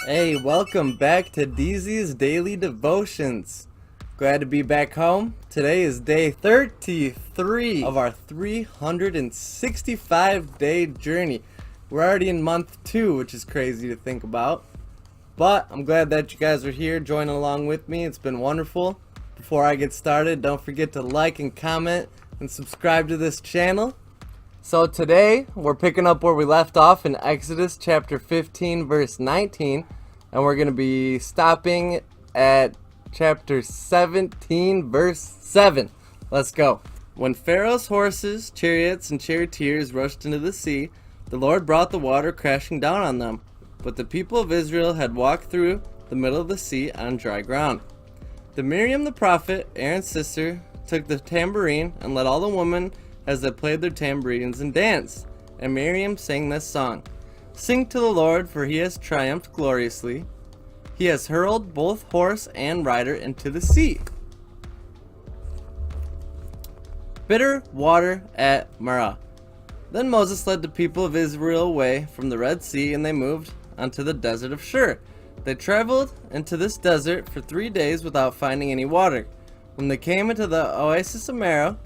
Hey, welcome back to DZ's Daily Devotions. Glad to be back home. Today is day 33 of our 365-day journey. We're already in month 2, which is crazy to think about. But I'm glad that you guys are here joining along with me. It's been wonderful. Before I get started, don't forget to like and comment and subscribe to this channel. So today, we're picking up where we left off in Exodus chapter 15, verse 19. And we're going to be stopping at chapter 17, verse 7. Let's go. When Pharaoh's horses, chariots, and charioteers rushed into the sea, the Lord brought the water crashing down on them. But the people of Israel had walked through the middle of the sea on dry ground. Then Miriam the prophet, Aaron's sister, took the tambourine and led all the women as they played their tambourines and danced. And Miriam sang this song: "Sing to the Lord, for he has triumphed gloriously. He has hurled both horse and rider into the sea." Bitter water at Marah. Then Moses led the people of Israel away from the Red Sea, and they moved onto the desert of Shur. They traveled into this desert for 3 days without finding any water. When they came into the oasis of Marah,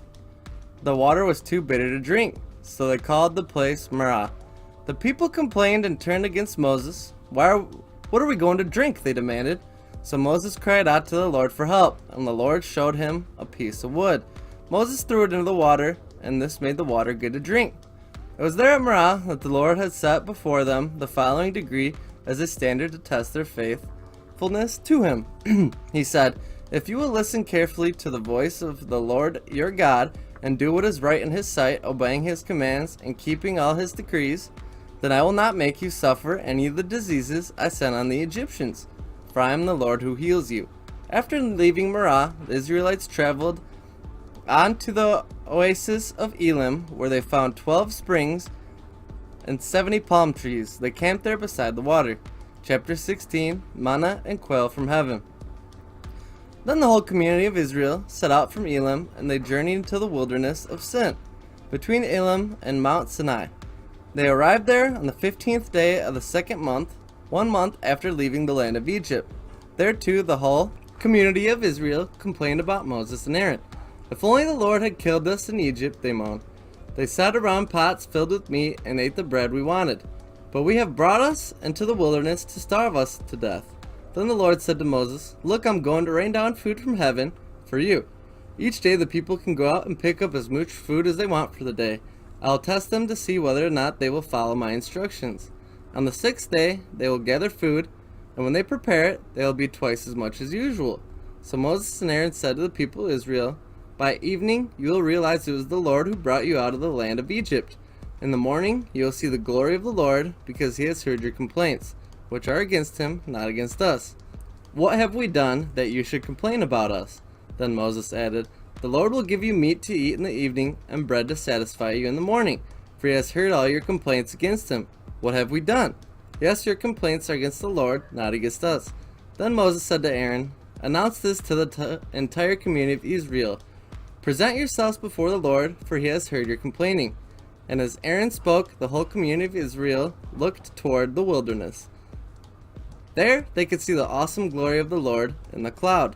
the water was too bitter to drink, so they called the place Marah. The people complained and turned against Moses. What are we going to drink?" they demanded. So Moses cried out to the Lord for help, and the Lord showed him a piece of wood. Moses threw it into the water, and this made the water good to drink. It was there at Marah that the Lord had set before them the following decree as a standard to test their faithfulness to him. He said, "If you will listen carefully to the voice of the Lord your God, and do what is right in his sight, obeying his commands and keeping all his decrees, then I will not make you suffer any of the diseases I sent on the Egyptians, for I am the Lord who heals you." After leaving Marah, the Israelites traveled on to the oasis of Elim, where they found 12 springs and 70 palm trees. They camped there beside the water. Chapter 16, Manna and Quail from Heaven. Then the whole community of Israel set out from Elim, and they journeyed into the wilderness of Sin, between Elim and Mount Sinai. They arrived there on the 15th day of the second month, 1 month after leaving the land of Egypt. There too the whole community of Israel complained about Moses and Aaron. "If only the Lord had killed us in Egypt," they moaned. "They sat around pots filled with meat and ate the bread we wanted. But we have brought us into the wilderness to starve us to death." Then the Lord said to Moses, "Look, I'm going to rain down food from heaven for you. Each day the people can go out and pick up as much food as they want for the day. I'll test them to see whether or not they will follow my instructions. On the 6th day they will gather food, and when they prepare it, they will be twice as much as usual." So Moses and Aaron said to the people of Israel, "By evening you will realize it was the Lord who brought you out of the land of Egypt. In the morning you will see the glory of the Lord, because he has heard your complaints, which are against him, not against us. What have we done that you should complain about us?" Then Moses added, "The Lord will give you meat to eat in the evening and bread to satisfy you in the morning, for he has heard all your complaints against him. What have we done? Yes, your complaints are against the Lord, not against us." Then Moses said to Aaron, "Announce this to the entire community of Israel. Present yourselves before the Lord, for he has heard your complaining." And as Aaron spoke, the whole community of Israel looked toward the wilderness. There they could see the awesome glory of the Lord in the cloud.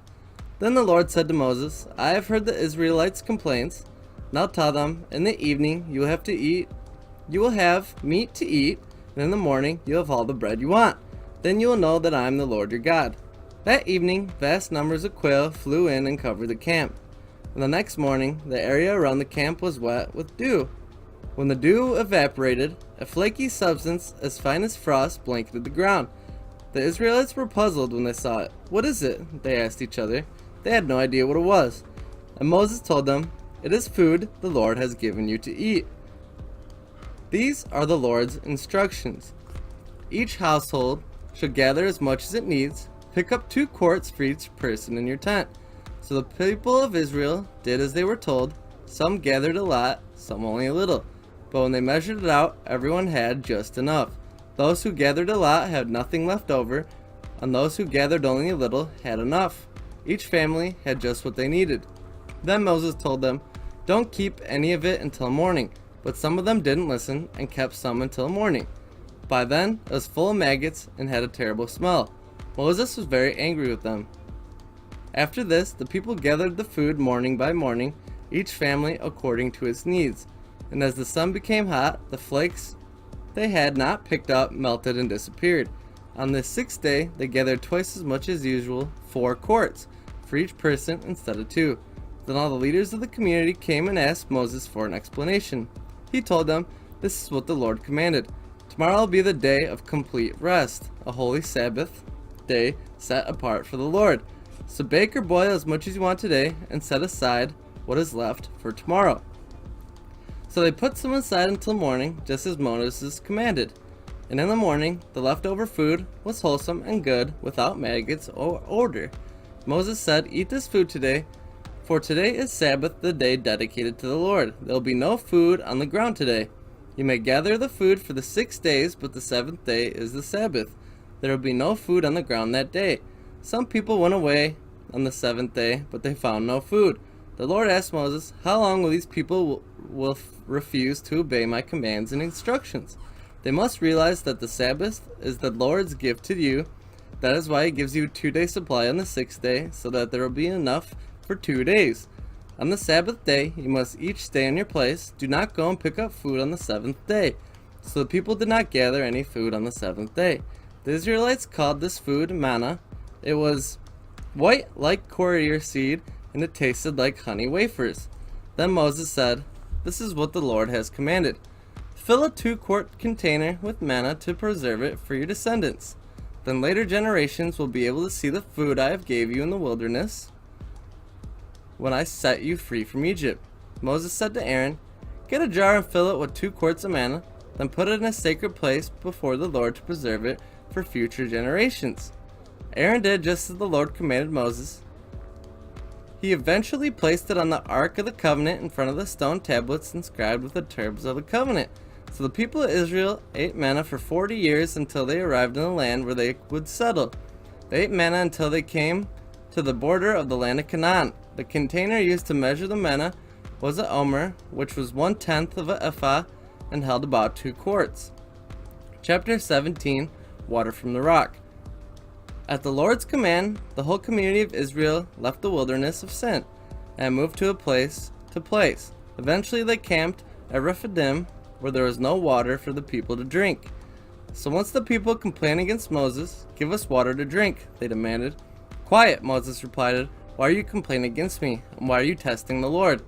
Then the Lord said to Moses, "I have heard the Israelites' complaints. Now tell them, in the evening you will have meat to eat, and in the morning you will have all the bread you want. Then you will know that I am the Lord your God." That evening vast numbers of quail flew in and covered the camp. And the next morning the area around the camp was wet with dew. When the dew evaporated, a flaky substance as fine as frost blanketed the ground. The Israelites were puzzled when they saw it. "What is it?" they asked each other. They had no idea what it was. And Moses told them, "It is food the Lord has given you to eat. These are the Lord's instructions. Each household should gather as much as it needs. Pick up 2 quarts for each person in your tent." So the people of Israel did as they were told. Some gathered a lot, some only a little. But when they measured it out, everyone had just enough. Those who gathered a lot had nothing left over, and those who gathered only a little had enough. Each family had just what they needed. Then Moses told them, "Don't keep any of it until morning." But some of them didn't listen and kept some until morning. By then, it was full of maggots and had a terrible smell. Moses was very angry with them. After this, the people gathered the food morning by morning, each family according to its needs. And as the sun became hot, the flakes they had not picked up melted and disappeared. On the sixth day, they gathered twice as much as usual, 4 quarts, for each person instead of 2. Then all the leaders of the community came and asked Moses for an explanation. He told them, "This is what the Lord commanded. Tomorrow will be the day of complete rest, a holy Sabbath day set apart for the Lord. So bake or boil as much as you want today and set aside what is left for tomorrow." So they put some aside until morning, just as Moses commanded. And in the morning, the leftover food was wholesome and good, without maggots or odor. Moses said, "Eat this food today, for today is Sabbath, the day dedicated to the Lord. There will be no food on the ground today. You may gather the food for the 6 days, but the 7th day is the Sabbath. There will be no food on the ground that day." Some people went away on the 7th day, but they found no food. The Lord asked Moses, "How long will these people will refuse to obey my commands and instructions? They must realize that the Sabbath is the Lord's gift to you. That is why he gives you a 2-day supply on the 6th day, so that there will be enough for 2 days. On the Sabbath day, you must each stay in your place. Do not go and pick up food on the 7th day." So the people did not gather any food on the 7th day. The Israelites called this food manna. It was white like coriander seed, and it tasted like honey wafers. Then Moses said, "This is what the Lord has commanded. Fill a 2-quart container with manna to preserve it for your descendants. Then later generations will be able to see the food I have gave you in the wilderness when I set you free from Egypt." Moses said to Aaron, "Get a jar and fill it with 2 quarts of manna, then put it in a sacred place before the Lord to preserve it for future generations." Aaron did just as the Lord commanded Moses. He eventually placed it on the Ark of the Covenant in front of the stone tablets inscribed with the terms of the covenant. So the people of Israel ate manna for 40 years until they arrived in the land where they would settle. They ate manna until they came to the border of the land of Canaan. The container used to measure the manna was an omer, which was 1/10 of an ephah and held about 2 quarts. Chapter 17, Water from the Rock. At the Lord's command, the whole community of Israel left the wilderness of Sin and moved to place. Eventually they camped at Rephidim, where there was no water for the people to drink. So once the people complained against Moses, "Give us water to drink," they demanded. "Quiet," Moses replied. "Why are you complaining against me? And why are you testing the Lord?"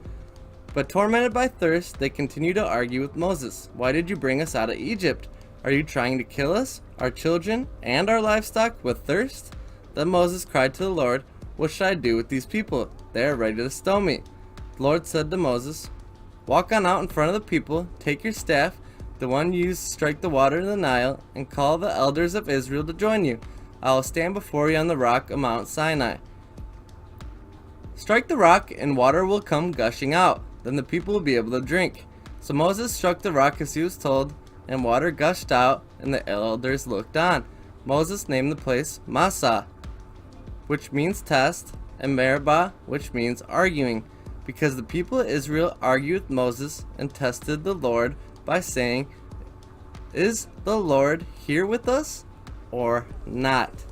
But tormented by thirst, they continued to argue with Moses. "Why did you bring us out of Egypt? Are you trying to kill us, our children, and our livestock with thirst?" Then Moses cried to the Lord, "What should I do with these people? They are ready to stone me." The Lord said to Moses, "Walk on out in front of the people, take your staff, the one you use to strike the water in the Nile, and call the elders of Israel to join you. I will stand before you on the rock of Mount Sinai. Strike the rock, and water will come gushing out. Then the people will be able to drink." So Moses struck the rock as he was told, and water gushed out, and the elders looked on. Moses named the place Massah, which means test, and Meribah, which means arguing, because the people of Israel argued with Moses and tested the Lord by saying, "Is the Lord here with us or not?"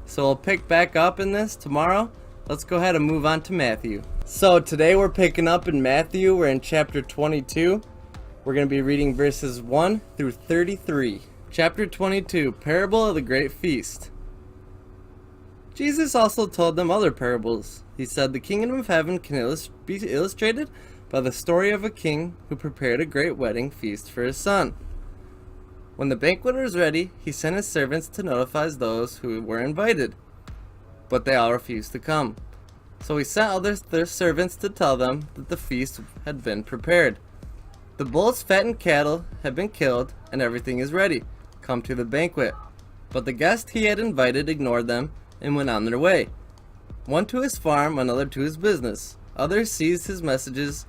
So we'll pick back up in this tomorrow. Let's go ahead and move on to Matthew. So today we're picking up in Matthew. We're in chapter 22. We're going to be reading verses 1 through 33. Chapter 22, Parable of the Great Feast. Jesus also told them other parables. He said, "The kingdom of heaven can be illustrated by the story of a king who prepared a great wedding feast for his son. When the banquet was ready, he sent his servants to notify those who were invited, but they all refused to come. So he sent their servants to tell them that the feast had been prepared. The bulls, fattened cattle have been killed, and everything is ready. Come to the banquet." But the guests he had invited ignored them and went on their way. One to his farm, another to his business. Others seized his messages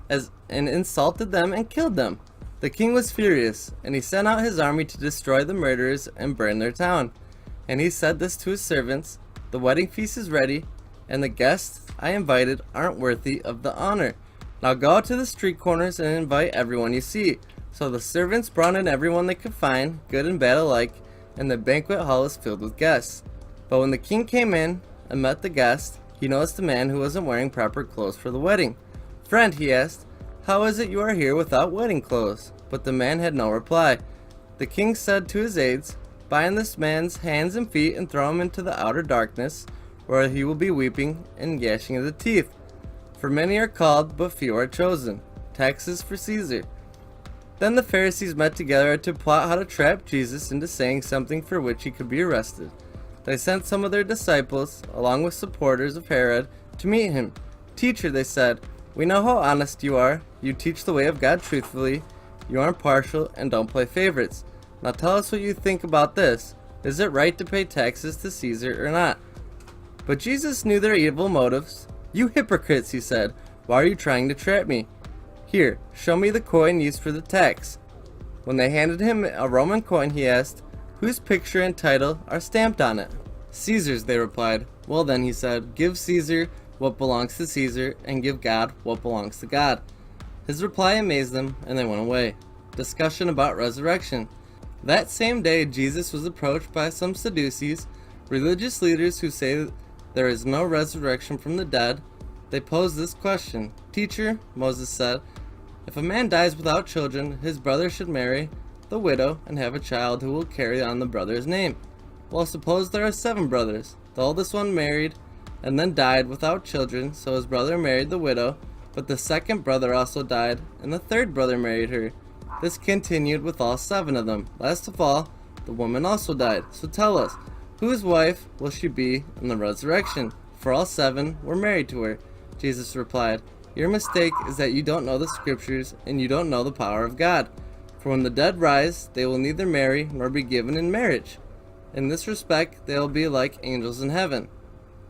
and insulted them and killed them. The king was furious, and he sent out his army to destroy the murderers and burn their town. And he said this to his servants, "The wedding feast is ready, and the guests I invited aren't worthy of the honor. Now go out to the street corners and invite everyone you see." So the servants brought in everyone they could find, good and bad alike, and the banquet hall was filled with guests. But when the king came in and met the guests, he noticed a man who wasn't wearing proper clothes for the wedding. "Friend," he asked, "how is it you are here without wedding clothes?" But the man had no reply. The king said to his aides, "Bind this man's hands and feet and throw him into the outer darkness, where he will be weeping and gnashing of the teeth. For many are called, but few are chosen. Taxes for Caesar." Then the Pharisees met together to plot how to trap Jesus into saying something for which he could be arrested. They sent some of their disciples, along with supporters of Herod, to meet him. "Teacher," they said, "we know how honest you are. You teach the way of God truthfully. You aren't partial and don't play favorites. Now tell us what you think about this. Is it right to pay taxes to Caesar or not?" But Jesus knew their evil motives. "You hypocrites," he said, "why are you trying to trap me? Here, show me the coin used for the tax." When they handed him a Roman coin, he asked, "Whose picture and title are stamped on it?" "Caesar's," they replied. "Well then," he said, "give Caesar what belongs to Caesar, and give God what belongs to God." His reply amazed them, and they went away. Discussion about resurrection. That same day, Jesus was approached by some Sadducees, religious leaders who say there is no resurrection from the dead. They posed this question. "Teacher," Moses said, "if a man dies without children, his brother should marry the widow and have a child who will carry on the brother's name. Well, suppose there are 7 brothers. The oldest one married and then died without children, so his brother married the widow, but the second brother also died, and the third brother married her. This continued with all 7 of them. Last of all, the woman also died. So tell us, whose wife will she be in the resurrection? For all 7 were married to her." Jesus replied, "Your mistake is that you don't know the scriptures, and you don't know the power of God. For when the dead rise, they will neither marry nor be given in marriage. In this respect, they will be like angels in heaven.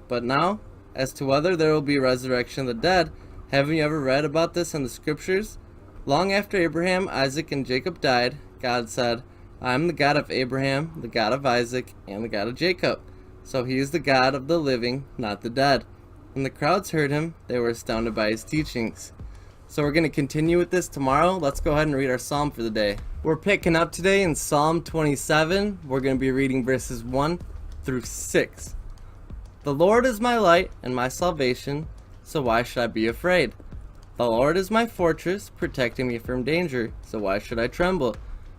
But now, as to whether there will be resurrection of the dead, haven't you ever read about this in the scriptures? Long after Abraham, Isaac, and Jacob died, God said, 'I am the God of Abraham, the God of Isaac, and the God of Jacob.' So he is the God of the living, not the dead." When the crowds heard him, they were astounded by his teachings. So we're going to continue with this tomorrow. Let's go ahead and read our psalm for the day. We're picking up today in Psalm 27. We're going to be reading verses 1 through 6. "The Lord is my light and my salvation, so why should I be afraid? The Lord is my fortress, protecting me from danger, so why should I tremble?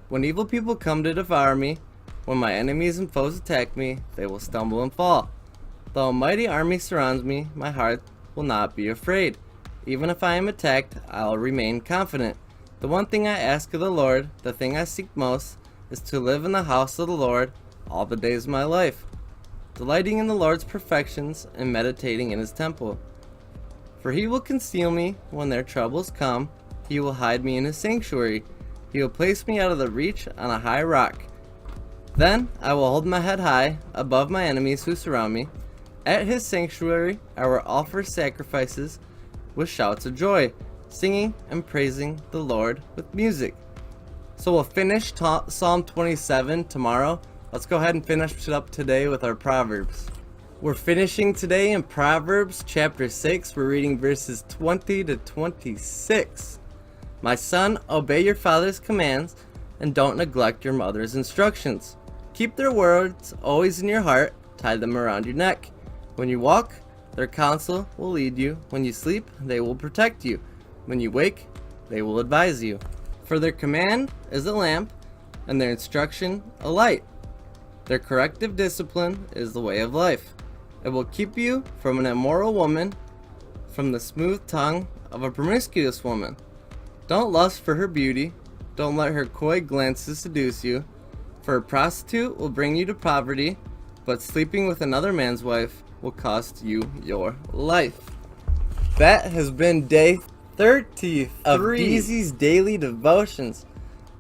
When evil people come to devour me, when my enemies and foes attack me, they will stumble and fall. Though a mighty army surrounds me, my heart will not be afraid. Even if I am attacked, I'll remain confident. The one thing I ask of the Lord, the thing I seek most, is to live in the house of the Lord all the days of my life, delighting in the Lord's perfections and meditating in his temple. For he will conceal me when their troubles come. He will hide me in his sanctuary. He will place me out of the reach on a high rock. Then I will hold my head high above my enemies who surround me. At his sanctuary I will offer sacrifices with shouts of joy, singing and praising the Lord with music." So we'll finish Psalm 27 tomorrow. Let's go ahead and finish it up today with our Proverbs. We're finishing today in Proverbs chapter 6. We're reading verses 20 to 26. "My son, obey your father's commands and don't neglect your mother's instructions. Keep their words always in your heart, tie them around your neck. When you walk, their counsel will lead you. When you sleep, they will protect you. When you wake, they will advise you. For their command is a lamp, and their instruction a light. Their corrective discipline is the way of life. It will keep you from an immoral woman, from the smooth tongue of a promiscuous woman. Don't lust for her beauty. Don't let her coy glances seduce you. For a prostitute will bring you to poverty, but sleeping with another man's wife will cost you your life." That has been day 33 of DZ's Daily Devotions.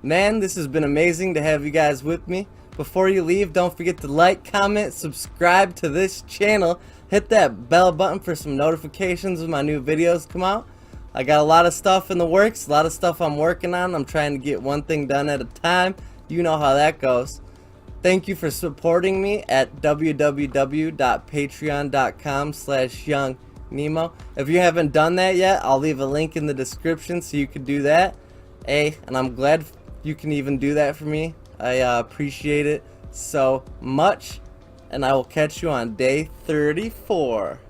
Man, this has been amazing to have you guys with me. Before you leave, don't forget to like, comment, subscribe to this channel. Hit that bell button for some notifications when my new videos come out. I got a lot of stuff in the works, a lot of stuff I'm working on. I'm trying to get one thing done at a time. You know how that goes. Thank you for supporting me at www.patreon.com/YoungNemo. If you haven't done that yet, I'll leave a link in the description so you can do that. And I'm glad you can even do that for me. I appreciate it so much. And I will catch you on day 34.